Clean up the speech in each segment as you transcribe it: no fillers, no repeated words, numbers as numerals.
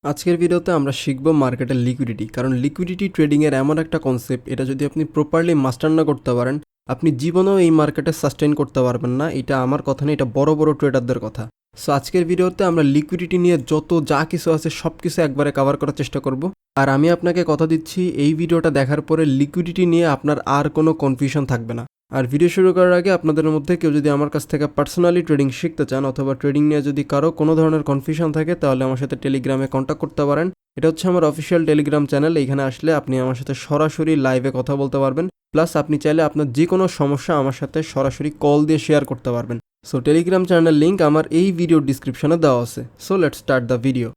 আজকের ভিডিওতে আমরা শিখব মার্কেটের লিকুইডিটি। কারণ লিকুইডিটি ট্রেডিংয়ের এমন একটা কনসেপ্ট, এটা যদি আপনি প্রপারলি মাস্টার না করতে পারেন, আপনি জীবনেও এই মার্কেটে সাস্টেইন করতে পারবেন না। এটা আমার কথা না, এটা বড় বড় ট্রেডারদের কথা। সো আজকের ভিডিওতে আমরা লিকুইডিটি নিয়ে যত যা কিছু আছে সব কিছু একবারে কভার করার চেষ্টা করব। আর আমি আপনাকে কথা দিচ্ছি, এই ভিডিওটা দেখার পরে লিকুইডিটি নিয়ে আপনার আর কোনো কনফিউশন থাকবে না। আর ভিডিও শুরু করার আগে আপনাদের মধ্যে কেউ যদি আমার কাছ থেকে পার্সোনালি ট্রেডিং শিখতে চান অথবা ট্রেডিং নিয়ে যদি কারো কোনো ধরনের কনফিউশন থাকে, তাহলে আমার সাথে টেলিগ্রামে কন্ট্যাক্ট করতে পারেন। এটা হচ্ছে আমার অফিসিয়াল টেলিগ্রাম চ্যানেল। এখানে আসলে আপনি আমার সাথে সরাসরি লাইভে কথা বলতে পারবেন। প্লাস আপনি চাইলে আপনার যে কোনো সমস্যা আমার সাথে সরাসরি কল দিয়ে শেয়ার করতে পারবেন। সো টেলিগ্রাম চ্যানেলের লিঙ্ক আমার এই ভিডিওর ডিসক্রিপশনে দেওয়া আছে। So let's start the video.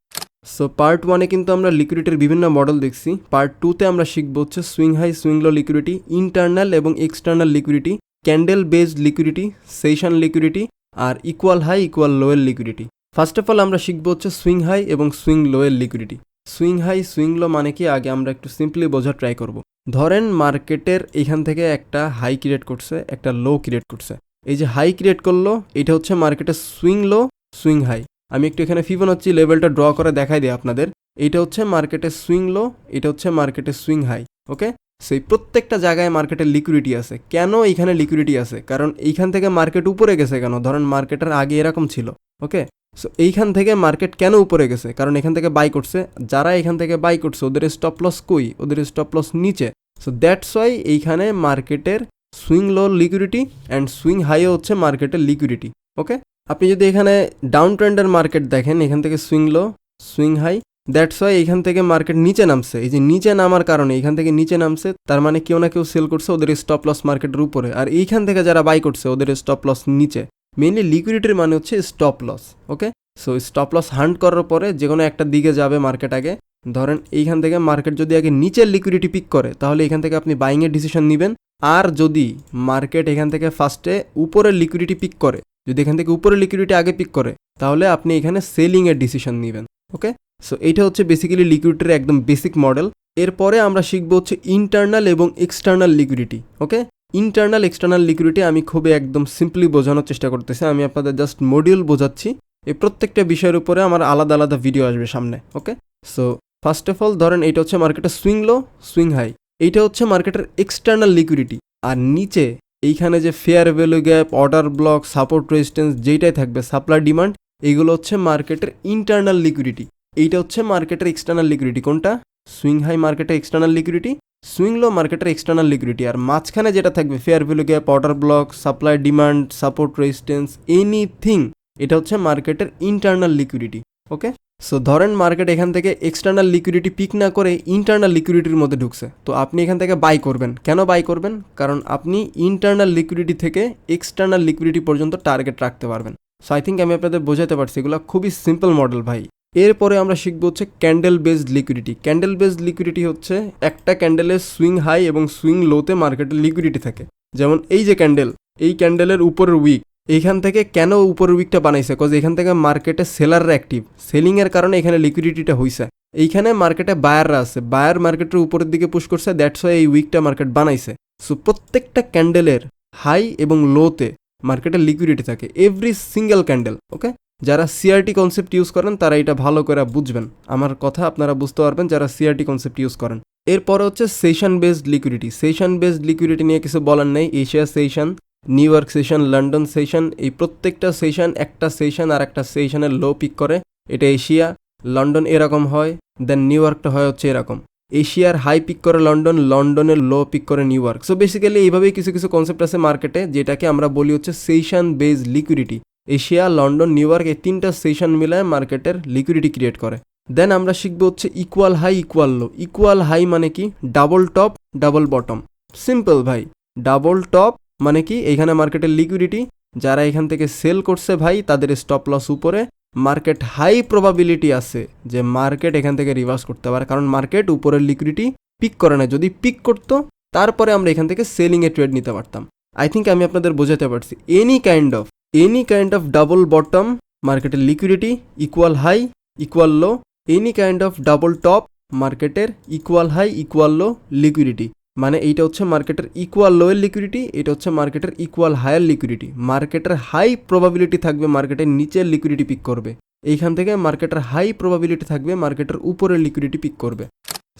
So part 1-এ কিন্তু আমরা লিকুইডিটির বিভিন্ন মডেল দেখছি। পার্ট 2-তে আমরা শিখবো হচ্ছে swing high swing low liquidity, internal এবং external liquidity, candle based liquidity, session liquidity আর equal high equal lower liquidity. First of all আমরা শিখবো হচ্ছে সুইং হাই এবং swing lower liquidity. Swing high swing low মানে কি, আগে আমরা একটু সিম্পলি বোঝার ট্রাই করব। ধরেন মার্কেটের এখান থেকে একটা হাই ক্রিয়েট করছে, একটা লো ক্রিয়েট করছে। এই যে হাই ক্রিয়েট করলো, এটা হচ্ছে মার্কেটের সুইং লো সুইং হাই। আমি একটু এখানে ফিবোনাচ্চি লেভেলটা ড্র করে দেখাই দিই আপনাদের। এইটা হচ্ছে মার্কেটের সুইং লো, এটা হচ্ছে মার্কেটের সুইং হাই। ওকে, সেই প্রত্যেকটা জায়গায় মার্কেটের লিকুইডিটি আছে। কেন এইখানে লিকুইডিটি আছে? কারণ এইখান থেকে মার্কেট উপরে গেছে। কেন? ধরেন মার্কেটের আগে এরকম ছিল। ওকে, সো এইখান থেকে মার্কেট কেন উপরে গেছে? কারণ এখান থেকে বাই করছে। যারা এখান থেকে বাই করছে ওদের স্টপ লস কই? ওদের স্টপ লস নিচে। সো দ্যাটস ওয়াই এইখানে মার্কেটের swing low liquidity and swing হাইও হচ্ছে মার্কেটের লিকুইডিটি। ওকে, আপনি যদি এখানে ডাউন ট্রেন্ডের মার্কেট দেখেন, এখান থেকে swing low swing high, that's why এইখান থেকে মার্কেট নিচে নামছে। এই যে নিচে নামার কারণে এখান থেকে নিচে নামছে, তার মানে কেউ না কেউ সেল করছে, ওদের স্টপ লস মার্কেটের উপরে। আর এইখান থেকে যারা বাই করছে ওদের স্টপ লস নিচে। মেইনলি লিকুইডিটির মানে হচ্ছে স্টপ লস। ওকে, সো স্টপ লস হান্ট করার পরে যে কোনো একটা দিকে যাবে মার্কেট আগে। ধরেন এইখান থেকে মার্কেট যদি আগে নিচের লিকুইডিটি পিক করে, তাহলে এখান থেকে আপনি বাইংয়ের ডিসিশন নেবেন। আর যদি মার্কেট এখান থেকে ফার্স্টে উপরের লিকুইডিটি পিক করে, যদি এখান থেকে উপরে লিকুইডিটি আগে পিক করে, তাহলে আপনি এখানে সেলিংয়ের ডিসিশন নেবেন। ওকে, সো এইটা হচ্ছে বেসিক্যালি লিকুইডিটির একদম বেসিক মডেল। এরপরে আমরা শিখবো হচ্ছে ইন্টারনাল এবং এক্সটার্নাল লিকুইডিটি। ওকে, ইন্টারনাল এক্সটার্নাল লিকুইডিটি আমি খুবই একদম সিম্পলি বোঝানোর চেষ্টা করতেছি। আমি আপনাদের জাস্ট মডিউল বোঝাচ্ছি। এই প্রত্যেকটা বিষয়ের উপরে আমার আলাদা আলাদা ভিডিও আসবে সামনে। ওকে, সো ফার্স্ট অফ অল ধরেন এইটা হচ্ছে মার্কেটের সুইং লো সুইং হাই, এইটা হচ্ছে মার্কেটের এক্সটার্নাল লিকুইডিটি। আর নিচে এইখানে যে fair value gap, order block, support resistance যেইটাই থাকবে, সাপ্লাই ডিমান্ড, এইগুলো হচ্ছে মার্কেটের ইন্টারনাল লিকুইডিটি। এইটা হচ্ছে মার্কেটের এক্সটার্নাল লিকুইডিটি। কোনটা? সুইং হাই মার্কেটের এক্সটার্নাল লিকুইডিটি, সুইং লো মার্কেটের এক্সটার্নাল লিকুইডিটি। আর মাঝখানে যেটা থাকবে fair value gap, order block, supply demand, support resistance, anything, এটা হচ্ছে মার্কেটের ইন্টারনাল লিকুইডিটি। ওকে, সো ধরেন মার্কেট এখান থেকে এক্সটার্নাল লিকুইডিটি পিক না করে ইন্টারনাল লিকুইডিটির মধ্যে ঢুকছে, তো আপনি এখান থেকে বাই করবেন। কেন বাই করবেন? কারণ আপনি ইন্টারনাল লিকুইডিটি থেকে এক্সটার্নাল লিকুইডিটি পর্যন্ত টার্গেট রাখতে পারবেন। সো আই থিঙ্ক আমি আপনাদের বোঝাতে পারছি, এগুলো খুবই সিম্পল মডেল ভাই। এরপরে আমরা শিখবো হচ্ছে candle based liquidity. Candle based liquidity হচ্ছে একটা ক্যান্ডেলের সুইং হাই এবং সুইং লোতে মার্কেটের লিকুইডিটি থাকে। যেমন এই যে ক্যান্ডেল, এই ক্যান্ডেলের উপরের উইক, এইখান থেকে কেন উপরের উইকটা বানাইছে? কজ এখান থেকে মার্কেটে সেলাররা অ্যাক্টিভ, সেলিংয়ের কারণে এখানে লিকুইডিটিটা হইছে। এইখানে মার্কেটে বায়াররা আছে, বায়ার মার্কেটের উপরের দিকে পুশ করছে, দ্যাটস ওয়াই এই উইকটা মার্কেট বানাইছে। সো প্রত্যেকটা ক্যান্ডেলের হাই এবং লোতে মার্কেটে লিকুইডিটি থাকে, এভরি সিঙ্গেল ক্যান্ডেল। ওকে, যারা সিআরটি কনসেপ্ট ইউজ করেন তারা এটা ভালো করে বুঝবেন। আমার কথা আপনারা বুঝতে পারবেন যারা সিআরটি কনসেপ্ট ইউজ করেন। এরপরে হচ্ছে session based liquidity. Session based liquidity নিয়ে কিছু বলার নেই। Asia session, new York session, London session, এই প্রত্যেকটা সেশন একটা সেশন আর একটা সেশনের লো পিক করে। এটা এশিয়া, লন্ডন এরকম হয়, দেন নিউ ইয়র্কটা হয় হচ্ছে এরকম। এশিয়ার হাই পিক করে লন্ডন, লন্ডনের লো পিক করে নিউ ইয়র্ক। সো বেসিক্যালি এইভাবেই কিছু কিছু কনসেপ্ট আছে মার্কেটে, যেটাকে আমরা বলি হচ্ছে session based liquidity. Asia, London, new York এই তিনটা সেশন মিলায় মার্কেটের লিকুইডিটি ক্রিয়েট করে। দেন আমরা শিখবো হচ্ছে ইকুয়াল হাই ইকুয়াল লো। ইকুয়াল হাই মানে কি? Double top double bottom. Simple ভাই, ডাবল টপ মানে কি? এইখানে মার্কেটের লিকুইডিটি, যারা এখান থেকে সেল করছে ভাই তাদের স্টপ লস উপরে। মার্কেট হাই প্রবাবিলিটি আছে যে মার্কেট এখান থেকে রিভার্স করতে পারে, কারণ মার্কেট উপরের লিকুইডিটি পিক করে না। যদি পিক করতো তারপরে আমরা এখান থেকে সেলিংয়ে ট্রেড নিতে পারতাম। আই থিঙ্ক আমি আপনাদের বোঝাতে পারছি। Any kind of double bottom মার্কেটের liquidity, equal high equal low, any kind of double top মার্কেটের equal high equal low liquidity. মানে এইটা হচ্ছে মার্কেটের ইকুয়াল লোয়ের লিকুইডিটি, এটা হচ্ছে মার্কেটের ইকুয়াল হায়ার লিকুইডিটি। মার্কেটের হাই প্রবাবিলিটি থাকবে মার্কেটের নিচের লিকুইডিটি পিক করবে, এইখান থেকে মার্কেটের হাই প্রবাবিলিটি থাকবে মার্কেটের উপরে লিকুইডিটি পিক করবে।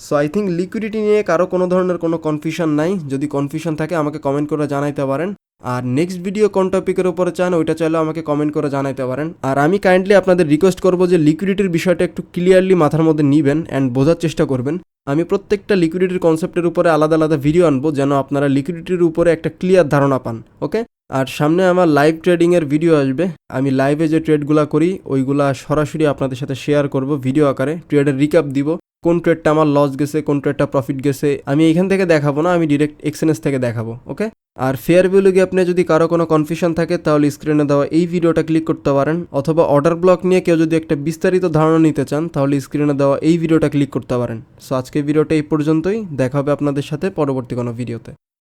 সো আই থিঙ্ক লিকুইডিটি নিয়ে কারো কোনো ধরনের কোনো কনফিউশন নাই। যদি কনফিউশন থাকে আমাকে কমেন্ট করে জানাইতে পারেন। আর নেক্সট ভিডিও কোন টপিকের উপরে চান ওইটা চাইলেও আমাকে কমেন্ট করে জানাইতে পারেন। আর আমি কাইন্ডলি আপনাদের রিকোয়েস্ট করব যে লিকুইডিটির বিষয়টা একটু ক্লিয়ারলি মাথার মধ্যে নিবেন অ্যান্ড বোঝার চেষ্টা করবেন। আমি প্রত্যেকটা লিকুইডিটির কনসেপ্টের উপরে আলাদা আলাদা ভিডিও আনবো যেন আপনারা লিকুইডিটির উপরে একটা ক্লিয়ার ধারণা পান। ওকে, আর সামনে আমার লাইভ ট্রেডিংয়ের ভিডিও আসবে। আমি লাইভে যে ট্রেডগুলো করি ওইগুলা সরাসরি আপনাদের সাথে শেয়ার করব ভিডিও আকারে, ট্রেডের রিক্যাপ দিব, কোন ট্রেডটা আমার লস গেছে, কোন ট্রেডটা প্রফিট গেছে আমি এইখান থেকে দেখাবো না, আমি ডিরেক্ট এক্সচেঞ্জ থেকে দেখাবো। ওকে, আর ফেয়ার ভ্যালু গ্যাপ নিয়ে যদি কারো কোনো কনফিউশন থাকে তাহলে স্ক্রিনে দেওয়া এই ভিডিওটা ক্লিক করতে পারেন, অথবা অর্ডার ব্লক নিয়ে কেউ যদি একটা বিস্তারিত ধারণা নিতে চান তাহলে স্ক্রিনে দেওয়া এই ভিডিওটা ক্লিক করতে পারেন। সো আজকের ভিডিওটা এই পর্যন্তই, দেখা হবে আপনাদের সাথে পরবর্তী কোনো ভিডিওতে।